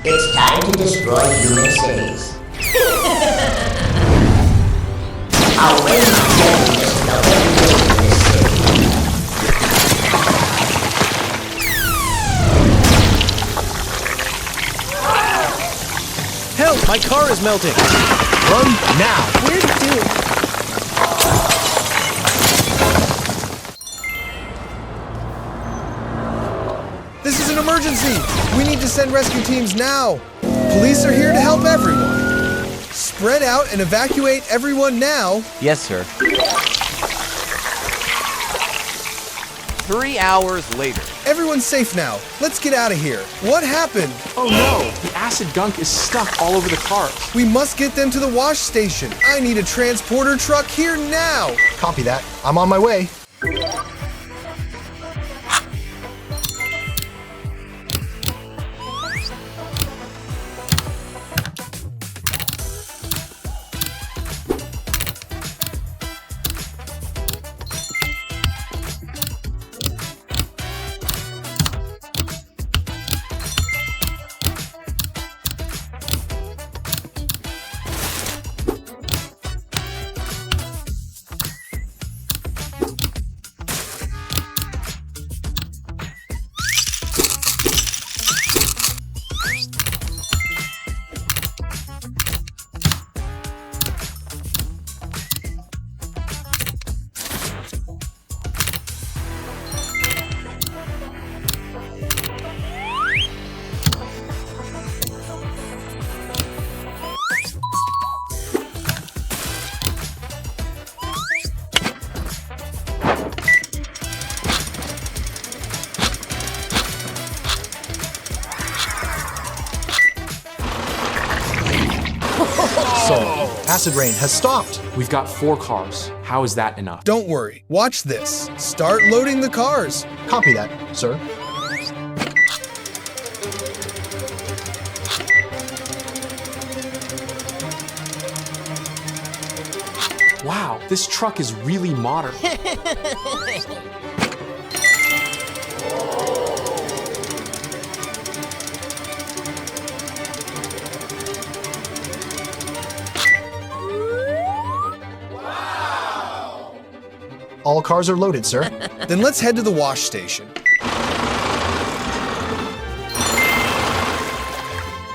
It's time to destroy human cities. Our way of getting just about every building in this city. Help! My car is melting! Run now! Where's Duke? This is an emergency! We need to send rescue teams now! Police are here to help everyone. Spread out and evacuate everyone now. Yes, sir. 3 hours later. Everyone's safe now. Let's get out of here. What happened? Oh no, the acid gunk is stuck all over the cars. We must get them to the wash station. I need a transporter truck here now. Copy that. I'm on my way. Acid rain has stopped. We've got 4 cars. How is that enough? Don't worry. Watch this. Start loading the cars. Copy that, sir. Wow, this truck is really modern. All cars are loaded, sir. Then let's head to the wash station.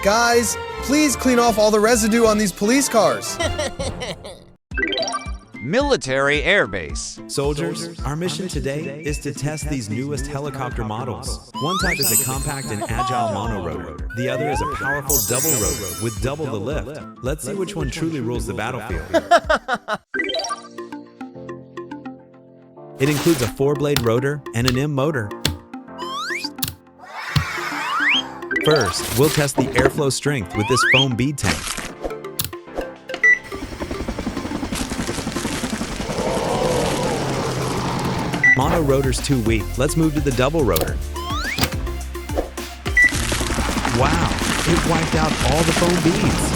Guys, please clean off all the residue on these police cars. Military airbase. Soldiers, our mission today is to test these newest helicopter models. One type is a compact and agile monorotor. The other is a powerful double rotor with double the lift. Let's see which one truly rules the battlefield. It includes a 4-blade rotor and an M motor. First, we'll test the airflow strength with this foam bead tank. Mono rotor's too weak. Let's move to the double rotor. Wow, it wiped out all the foam beads.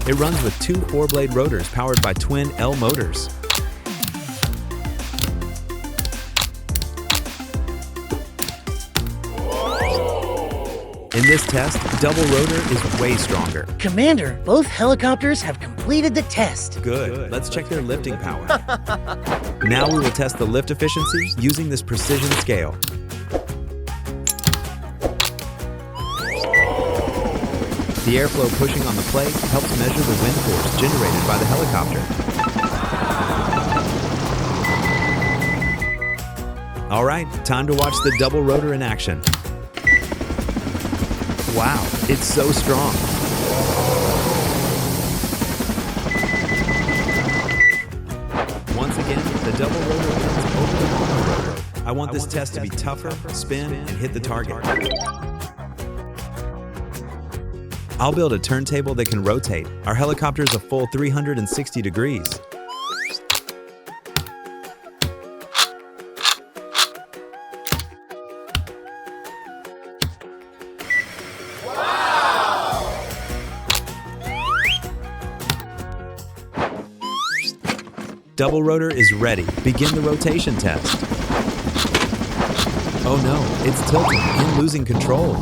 It runs with 2 4-blade rotors powered by twin L motors. In this test, double rotor is way stronger. Commander, both helicopters have completed the test. Good. Let's check their lifting power. Now we will test the lift efficiency using this precision scale. The airflow pushing on the plate helps measure the wind force generated by the helicopter. All right, time to watch the double rotor in action. Wow, it's so strong. Once again, the double rotor wins over the mono rotor. I want this test to be tougher, spin, and hit the target. I'll build a turntable that can rotate. Our helicopter is a full 360 degrees. Double rotor is ready. Begin the rotation test. Oh no, it's tilting and losing control.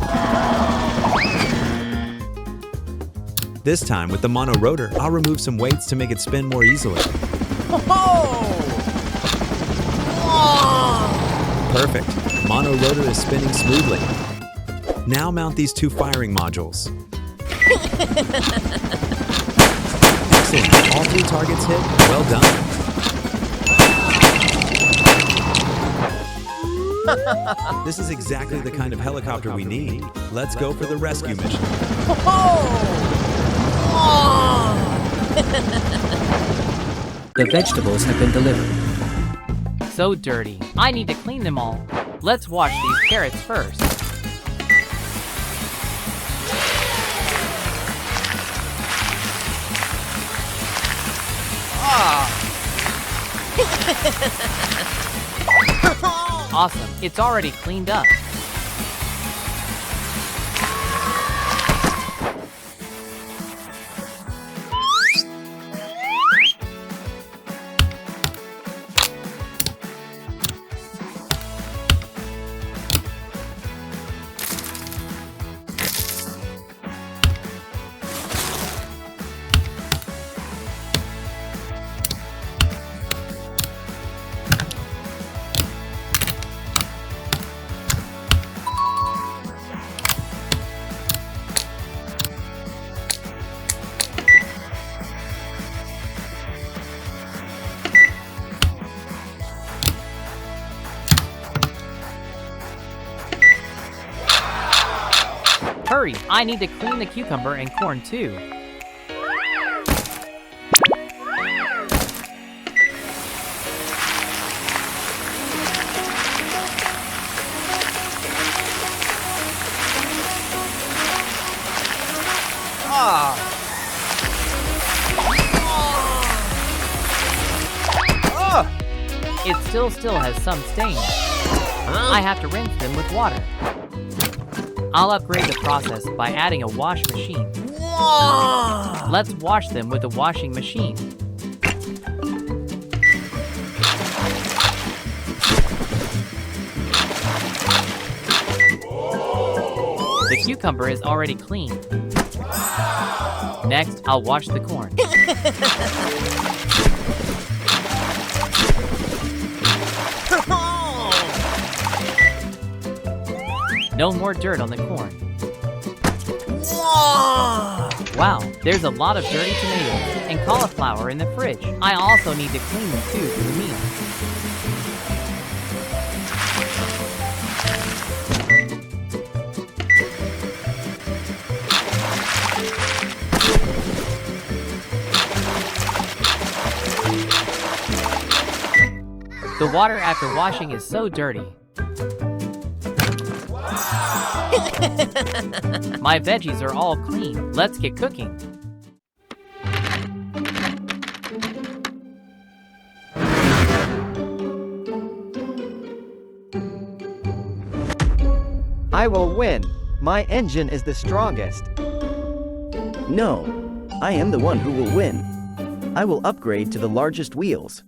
This time, with the mono rotor, I'll remove some weights to make it spin more easily. Perfect. Mono rotor is spinning smoothly. Now mount these two firing modules. Excellent. All three targets hit. Well done. This is exactly the kind of helicopter we need. Let's go for the rescue mission. The vegetables have been delivered. So dirty. I need to clean them all. Let's wash these carrots first. Awesome. It's already cleaned up. Hurry, I need to clean the cucumber and corn too. It still has some stains. I have to rinse them with water. I'll upgrade the process by adding a wash machine. Let's wash them with a washing machine. The cucumber is already clean. Next, I'll wash the corn. No more dirt on the corn. Wow, there's a lot of dirty tomatoes and cauliflower in the fridge. I also need to clean them too for the meal. The water after washing is so dirty. My veggies are all clean. Let's get cooking. I will win. My engine is the strongest. No, I am the one who will win. I will upgrade to the largest wheels.